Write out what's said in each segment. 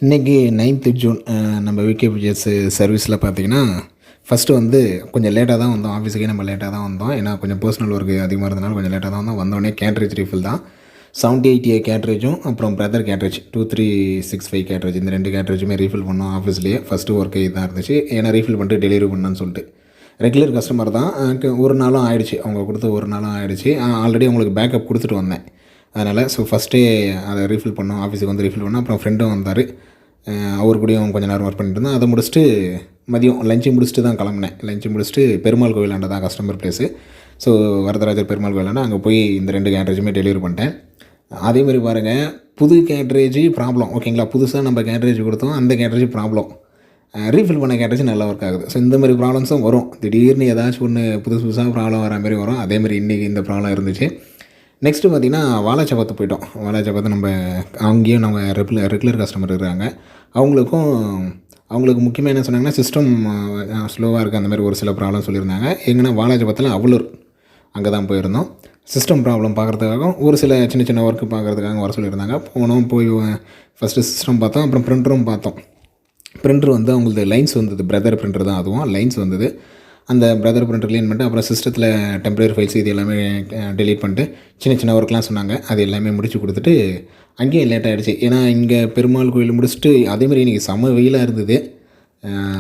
இன்றைக்கி 9th June நம்ம விகேபிஜிஎஸ் சர்வீஸில் பார்த்தீங்கன்னா ஃபஸ்ட்டு வந்து கொஞ்சம் லேட்டாக தான் வந்தோம். ஆஃபீஸுக்கே நம்ம லேட்டாக தான் வந்தோம். ஏன்னா கொஞ்சம் பர்சனல் ஒர்க் அதிகமாக இருந்தனால கொஞ்சம் லேட்டாக தான் வந்தோம். வந்தோடனே கேட்ரேஜ் ரீஃபில் தான் 78A கேட்ரேஜும் அப்புறம் பிரதர் கேட்ரேஜ் 2365 கேட்ரேஜ் இந்த 2 கேட்ரேஜுமே ரீஃபில் பண்ணோம் ஆஃபீஸ்லேயே. ஃபஸ்ட்டு ஒர்க்கு இதாக இருந்துச்சு. ஏன்னா ரீஃபில் பண்ணிட்டு டெலிவரி பண்ணான்னு சொல்லிட்டு ரெகுலர் கஸ்டமர் தான். ஒரு நாளும் ஆகிடுச்சு, அவங்க கொடுத்த ஒரு நாளும் ஆகிடுச்சு. ஆல்ரெடி அவங்களுக்கு பேக்கப் கொடுத்துட்டு வந்தேன். அதனால் ஃபஸ்ட்டே அதை ரீஃபில் பண்ணோம். ஆஃபீஸுக்கு வந்து ரீஃபில் பண்ணோம். அப்புறம் ஃப்ரெண்டும் வந்தார், அவர் கூடயும் கொஞ்சம் நேரம் ஒர்க் பண்ணிட்டு இருந்தேன். அதை முடிச்சுட்டு மதியம் லஞ்சு முடிச்சுட்டு தான் கிளம்புனேன். லஞ்சு முடிச்சுட்டு பெருமாள் கோவிலாண்ட தான் customer place. So Varadarajar Perumal கோவிலாண்ட அங்கே போய் இந்த 2 கேட்ரேஜுமே டெலிவரி பண்ணிட்டேன். அதேமாதிரி பாருங்கள், புது கேட்ரேஜ் ப்ராப்ளம் ஓகேங்களா. புதுசாக நம்ம கேட்ரேஜ் கொடுத்தோம், அந்த கேட்ரேஜ் ப்ராப்ளம். ரீஃபில் பண்ண கேட்ரேஜ் நல்லா ஒர்க் ஆகுது. ஸோ இந்த மாதிரி ப்ராப்ளம்ஸும் வரும். திடீர்னு ஏதாச்சும் ஒன்று புதுசாக ப்ராப்ளம் வர மாதிரி வரும். அதேமாதிரி இன்றைக்கி இந்த ப்ராப்ளம் இருந்துச்சு. நெக்ஸ்ட்டு பார்த்திங்கன்னா வாலாஜாபாத் போயிட்டோம். வாலாஜாபாத் நம்ம அங்கேயும் நம்ம ரெகுலர் கஸ்டமர் இருக்காங்க. அவங்களுக்கு முக்கியமாக என்ன சொன்னாங்கன்னா, சிஸ்டம் ஸ்லோவாக இருக்குது, அந்த மாதிரி ஒரு சில ப்ராப்ளம் சொல்லியிருந்தாங்க. எங்கன்னா வாலாஜாபாத்தில் அவ்வளூர் அங்கே தான் போயிருந்தோம். சிஸ்டம் ப்ராப்ளம் பார்க்குறதுக்காகவும் ஒரு சில சின்ன சின்ன ஒர்க்கு பார்க்குறதுக்காக வர சொல்லியிருந்தாங்க. போய் ஃபஸ்ட்டு சிஸ்டம் பார்த்தோம், அப்புறம் பிரிண்டரும் பார்த்தோம். பிரிண்டர் வந்து அவங்களுக்கு லைன்ஸ் வந்தது, பிரதர் பிரிண்டர் தான், அதுவும் லைன்ஸ் வந்தது. அந்த பிரதர் பிரிண்டர் க்ளீன் பண்ணிட்டு அப்புறம் சிஸ்டத்தில் டெம்பரரி ஃபைல்ஸ் இது எல்லாமே டெலீட் பண்ணிட்டு சின்ன சின்ன ஒர்க்லாம் சொன்னாங்க. அது எல்லாமே முடிச்சு கொடுத்துட்டு அங்கேயும் லேட் ஆகிடுச்சு. ஏன்னா இங்கே பெருமாள் கோயில் முடிச்சுட்டு அதேமாதிரி இன்றைக்கி செம்ம வெயிலாக இருந்தது.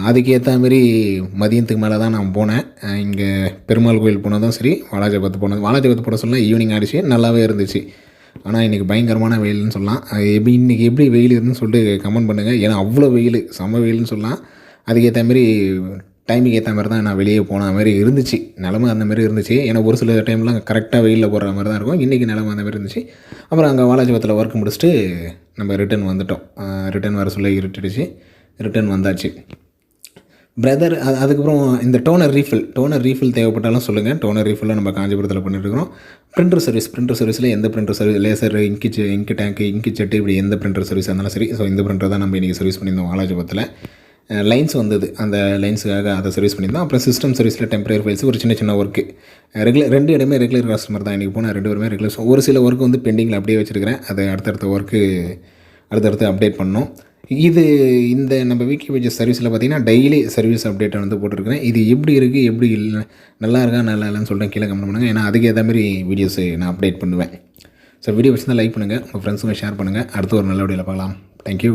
அதுக்கேற்ற மாரி மதியத்துக்கு மேலே தான் நான் போனேன். இங்கே பெருமாள் கோயில் போனதும் சரி, வாலாஜாபாத் போன சொல்லலாம் ஈவினிங் ஆகிடுச்சு, நல்லாவே இருந்துச்சு. ஆனால் இன்றைக்கி பயங்கரமான வெயில்னு சொல்லலாம். இன்றைக்கி எப்படி வெயில் இருந்துன்னு சொல்லிட்டு கமெண்ட் பண்ணுங்கள். ஏன்னா அவ்வளோ வெயில், செம்ம வெயில்னு சொல்லலாம். அதுக்கேற்ற மாரி டைமுக்கு ஏற்ற மாதிரி தான் நான் வெளியே போன மாதிரி இருந்துச்சு. நிலமை அந்த மாதிரி இருந்துச்சு. ஏன்னா ஒரு சில டைம்லாம் கரெக்டாக வெயிலில் போடுற மாதிரி தான் இருக்கும். இன்றைக்கி நிலமை அந்த மாதிரி இருந்துச்சு. அப்புறம் அங்கே வாலாஜாபாத்தில் ஒர்க் முடிச்சுட்டு நம்ம ரிட்டன் வந்துவிட்டோம். ரிட்டன் வர சொல்ல இருட்டுடுச்சு, ரிட்டன் வந்தாச்சு. பிரதர் அதுக்கப்புறம் இந்த டோனர் ரீஃபில் தேவைப்பட்டாலும் சொல்லுங்கள். டோனர் ரீஃபில்லாம் நம்ம காஞ்சிபுரத்தில் பண்ணிட்டுருக்கிறோம். பிரிண்டர் சர்வீஸில் எந்த பிரிண்டர் சர்வீஸ், லேசர், இங்கு டேங்க்கு, இங்கு செட்டு, இப்படி எந்த பிரிண்டர் சர்வீஸ் இருந்தாலும் சரி. ஸோ இந்த பிரிண்டர் தான் நம்ம இன்றைக்கி சர்வீஸ் பண்ணியிருந்தோம். வாலாஜாபாத்தில் லைன்ஸ் வந்தது, அந்த லைன்ஸுக்காக அதை சர்வீஸ் பண்ணியிருந்தோம். அப்புறம் சிஸ்டம் சர்வீஸில் டெம்பரரி ஃபைல்ஸ் ஒரு சின்ன சின்ன ஒர்க்கு. ரெண்டு இடமே ரெகுலர் கஸ்டமர் தான். இன்றைக்கி போனால் 2 பேருமே ரெகுலர். ஒரு சில ஒர்க்கு வந்து பெண்டிங்கில் அப்படியே வச்சுருக்கிறேன். அதை அடுத்தடுத்த ஒர்க்கு அடுத்தடுத்து அப்டேட் பண்ணணும். இந்த நம்ம விகேபிஜிஎஸ் சர்வீஸில் பார்த்திங்கன்னா டெய்லி சர்வீஸ் அப்டேட்டை வந்து போட்டிருக்கிறேன். இது எப்படி இருக்குது, எப்படி இல்லை, நல்லா இருக்கா நல்லா இல்லைன்னு சொல்லிட்டு கீழே கமெண்ட் பண்ணுங்கள். ஏன்னா அதுக்கு ஏற்ற மாதிரி வீடியோஸு நான் அப்டேட் பண்ணுவேன். ஸோ வீடியோ வச்சு தான் லைக் பண்ணுங்கள், உங்கள் ஃப்ரெண்ட்ஸுங்க ஷேர் பண்ணுங்கள். அடுத்து ஒரு நல்ல வீடியோவில் பார்க்கலாம். தேங்க்யூ.